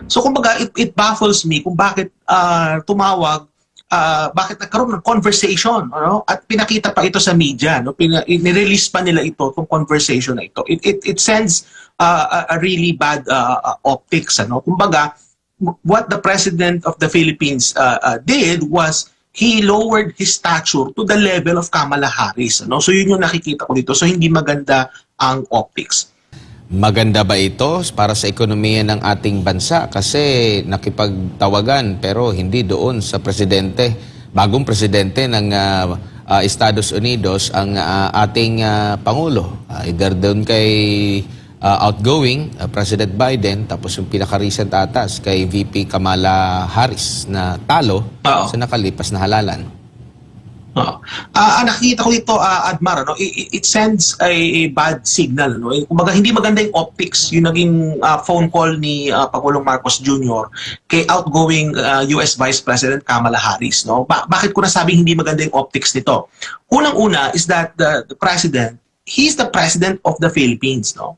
So kumbaga, it baffles me kung bakit tumawag, bakit nagkaroon ng conversation, ano? At pinakita pa ito sa media, no? Nirelease pa nila ito, itong conversation na ito. It sends a really bad optics, ano? Kumbaga, what the President of the Philippines did was he lowered his stature to the level of Kamala Harris, ano? So yun yung nakikita ko dito. So hindi maganda ang optics. Maganda ba ito para sa ekonomiya ng ating bansa? Kasi nakipagtawagan pero hindi doon sa presidente, bagong presidente ng Estados Unidos ang ating Pangulo. Either doon kay outgoing President Biden, tapos yung pinaka-recent atas kay VP Kamala Harris na talo sa nakalipas na halalan. Nakikita ko dito, Admar, no? It sends a bad signal. No? Kumbaga, hindi maganda yung optics, yung naging phone call ni Pangulong Marcos Jr. kay outgoing US Vice President Kamala Harris. No? Bakit ko nasabing hindi maganda yung optics nito? Unang-una is that the President, he's the President of the Philippines. No?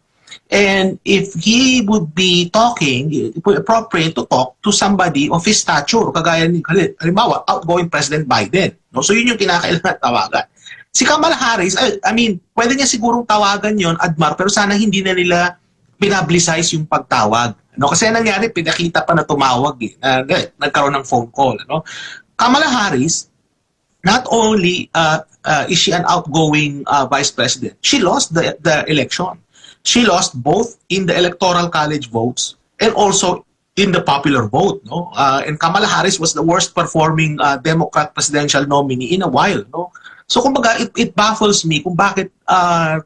And if he would be talking, it would be appropriate to talk to somebody of his stature, kagaya ni, halimbawa, outgoing President Biden. No? So yun yung kinakailangan tawagan. Si Kamala Harris, I mean, pwede niya sigurong tawagan yon, Admar, pero sana hindi na nila pinablicize yung pagtawag. No? Kasi nangyari, pinakita pa na tumawag. Nagkaroon ng phone call. No? Kamala Harris, not only is she an outgoing Vice President, she lost the election. She lost both in the Electoral College votes and also in the popular vote. No? And Kamala Harris was the worst performing Democrat presidential nominee in a while. No? So kumbaga, it baffles me kung bakit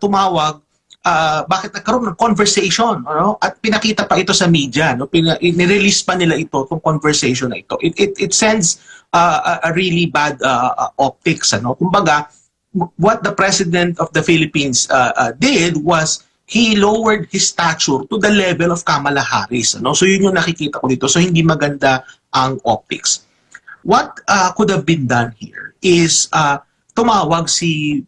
tumawag, bakit nagkaroon ng conversation, ano? At pinakita pa ito sa media. No? Nirelease pa nila ito, itong conversation na ito. It sends a really bad optics. Ano? Kumbaga, what the President of the Philippines did was he lowered his stature to the level of Kamala Harris. No? So yun yung nakikita ko dito. So hindi maganda ang optics. What could have been done here is tumawag si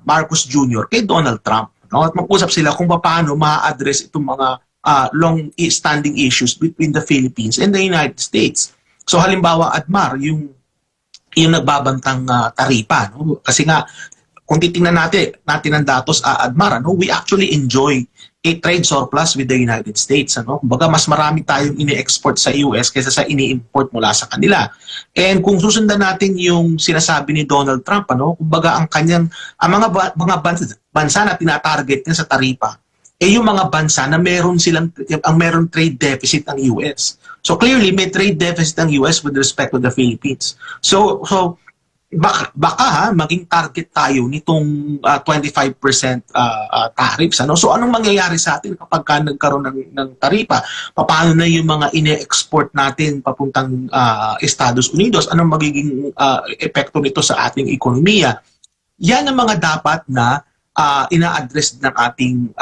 Marcos Jr. kay Donald Trump. No? At mag-usap sila kung paano ma-address itong mga long-standing issues between the Philippines and the United States. So halimbawa, Admar, yung nagbabantang taripa. No? Kasi nga, kung titingnan natin ang datos, Admar, no, we actually enjoy a trade surplus with the United States. Ano? Kumbaga, mas marami tayong ini-export sa US kaysa sa ini-import mula sa kanila. And kung susundan natin yung sinasabi ni Donald Trump, ano, kumbaga ang mga bansa na tinatarget niya sa taripa, yung mga bansa na meron trade deficit ang US. So clearly, may trade deficit ang US with respect to the Philippines. So baka maging target tayo nitong 25% tariffs. Ano? So anong mangyayari sa atin kapag nagkaroon ng taripa? Paano na yung mga ine-export natin papuntang Estados Unidos? Anong magiging epekto nito sa ating ekonomiya? Yan ang mga dapat na ina-address ng ating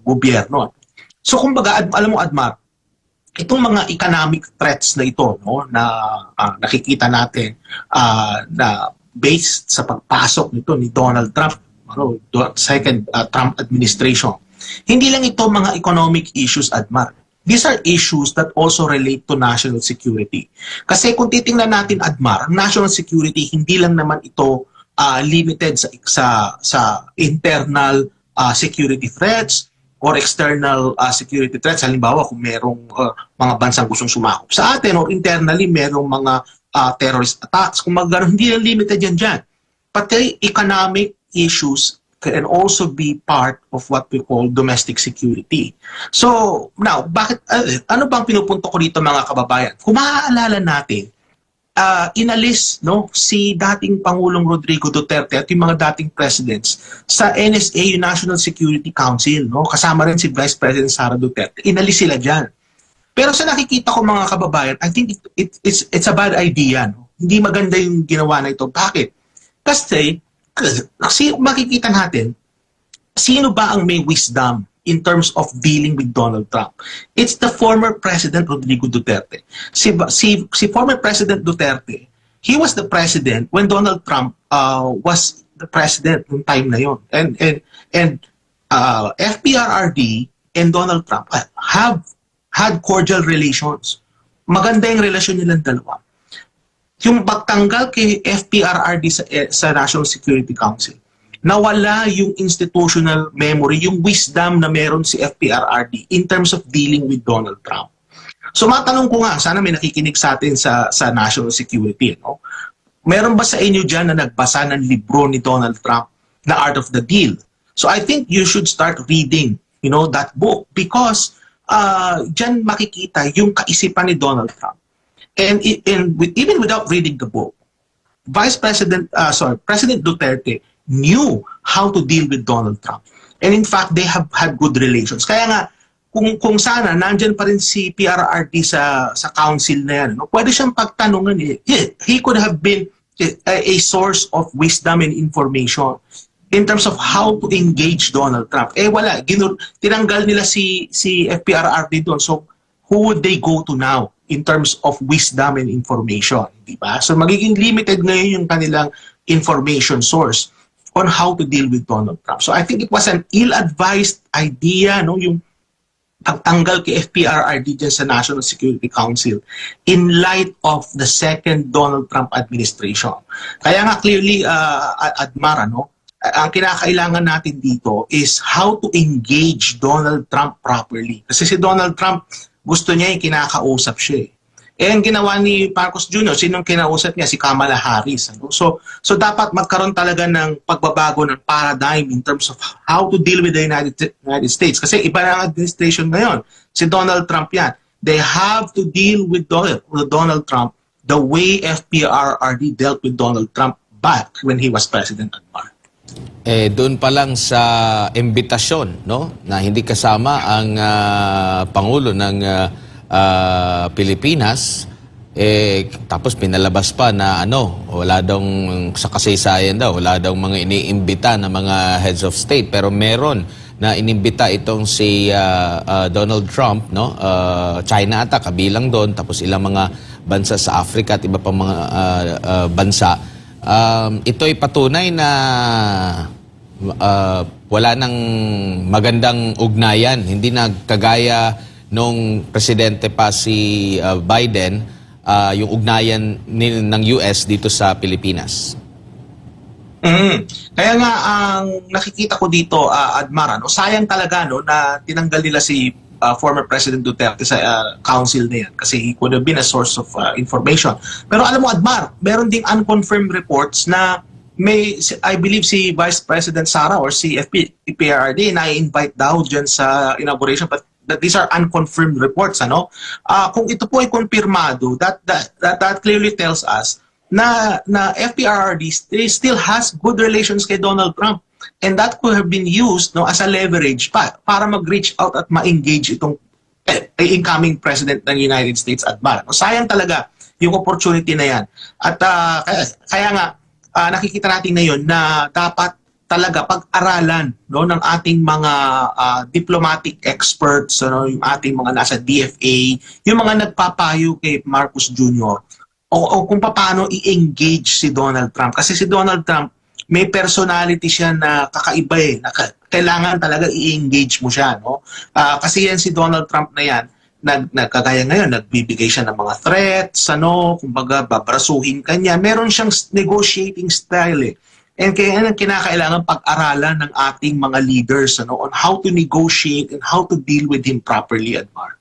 gobyerno. So kumbaga, alam mo, Admar, itong mga economic threats na ito, no, na nakikita natin na based sa pagpasok nito ni Donald Trump, ano, second Trump administration, hindi lang ito mga economic issues, Admar. These are issues that also relate to national security. Kasi kung titingnan natin, Admar, national security, hindi lang naman ito limited sa internal security threats or external security threats. Halimbawa, kung merong mga bansang gustong sumakop sa atin or internally merong mga terrorist attacks, kung hindi lang limited yan dyan. Pati economic issues can also be part of what we call domestic security. So, now, ano bang pinupunto ko dito, mga kababayan? Kung maaalala natin, inalis, no, si dating Pangulong Rodrigo Duterte at yung mga dating presidents sa NSA, yung National Security Council, no, kasama rin si Vice President Sara Duterte. Inalis sila dyan. Pero sa nakikita ko, mga kababayan, I think it's a bad idea. No? Hindi maganda yung ginawa na ito. Bakit? Kasi makikita natin, sino ba ang may wisdom in terms of dealing with Donald Trump? It's the former President Rodrigo Duterte. Si former President Duterte, he was the president when Donald Trump was the president noong time na yon. And FPRRD and Donald Trump have had cordial relations. Maganda yung relasyon nilang dalawa. Yung pagtanggal kay FPRRD sa National Security Council, nawala yung institutional memory, yung wisdom na meron si FPRRD in terms of dealing with Donald Trump. So matanong ko nga, sana may nakikinig sa atin sa national security. No? Meron ba sa inyo dyan na nagbasa ng libro ni Donald Trump, The Art of the Deal? So I think you should start reading that book because dyan makikita yung kaisipan ni Donald Trump. And even without reading the book, President Duterte knew how to deal with Donald Trump. And in fact, they have had good relations. Kaya nga, kung sana nandyan pa rin si PRRD sa council na yan, pwede siyang pagtanungan. He could have been a source of wisdom and information in terms of how to engage Donald Trump. Wala. Tinanggal nila si FPRRD doon. So, who would they go to now in terms of wisdom and information? Diba? So, magiging limited ngayon yung kanilang information source on how to deal with Donald Trump. So, I think it was an ill-advised idea, yung pagtanggal kay FPRRD dyan sa National Security Council in light of the second Donald Trump administration. Kaya nga clearly, Admar, ang kinakailangan natin dito is how to engage Donald Trump properly. Kasi si Donald Trump, gusto niya yung kinakausap siya. Ang ginawa ni Marcos Jr., sinong kinausap niya? Si Kamala Harris. So dapat magkaroon talaga ng pagbabago ng paradigm in terms of how to deal with the United States. Kasi iba na ang administration ngayon. Si Donald Trump yan. They have to deal with Donald Trump the way FPRRD dealt with Donald Trump back when he was President Admar. Doon pa lang sa imbitasyon, na hindi kasama ang Pangulo ng Pilipinas, tapos pinalabas pa na wala daw sa kasaysayan daw, wala daw mga iniimbita na mga heads of state, pero meron na inimbita itong si Donald Trump, China ata kabilang doon, tapos ilang mga bansa sa Africa at iba pang mga bansa. Ito'y patunay na wala nang magandang ugnayan, hindi na kagaya nung presidente pa si Biden, yung ugnayan ng US dito sa Pilipinas. Kaya nga ang nakikita ko dito, Admar, sayang talaga na tinanggal nila si former President Duterte sa council na yan kasi he could have been a source of information. Pero alam mo, Admar, meron ding unconfirmed reports na I believe si Vice President Sara or si PRRD na invite daw dyan sa inauguration, but these are unconfirmed reports. Kung ito po ay konfirmado, that clearly tells us na FPRRD still has good relations kay Donald Trump. And that could have been used as a leverage para mag-reach out at ma-engage itong incoming President ng United States at Admar. Sayang talaga yung opportunity na yan. At kaya nga, nakikita natin ngayon na dapat talaga pag-aralan ng ating mga diplomatic experts, yung ating mga nasa DFA, yung mga nagpapayo kay Marcos Jr. o kung paano i-engage si Donald Trump. Kasi si Donald Trump, may personality siya na kakaiba na kailangan talaga i-engage mo siya. Kasi yan si Donald Trump na yan, kagaya ngayon, nagbibigay siya ng mga threats, kumbaga babrasuhin kanya. Meron siyang negotiating style And kaya kinakailangan pag-aralan ng ating mga leaders on how to negotiate and how to deal with him properly, Admar.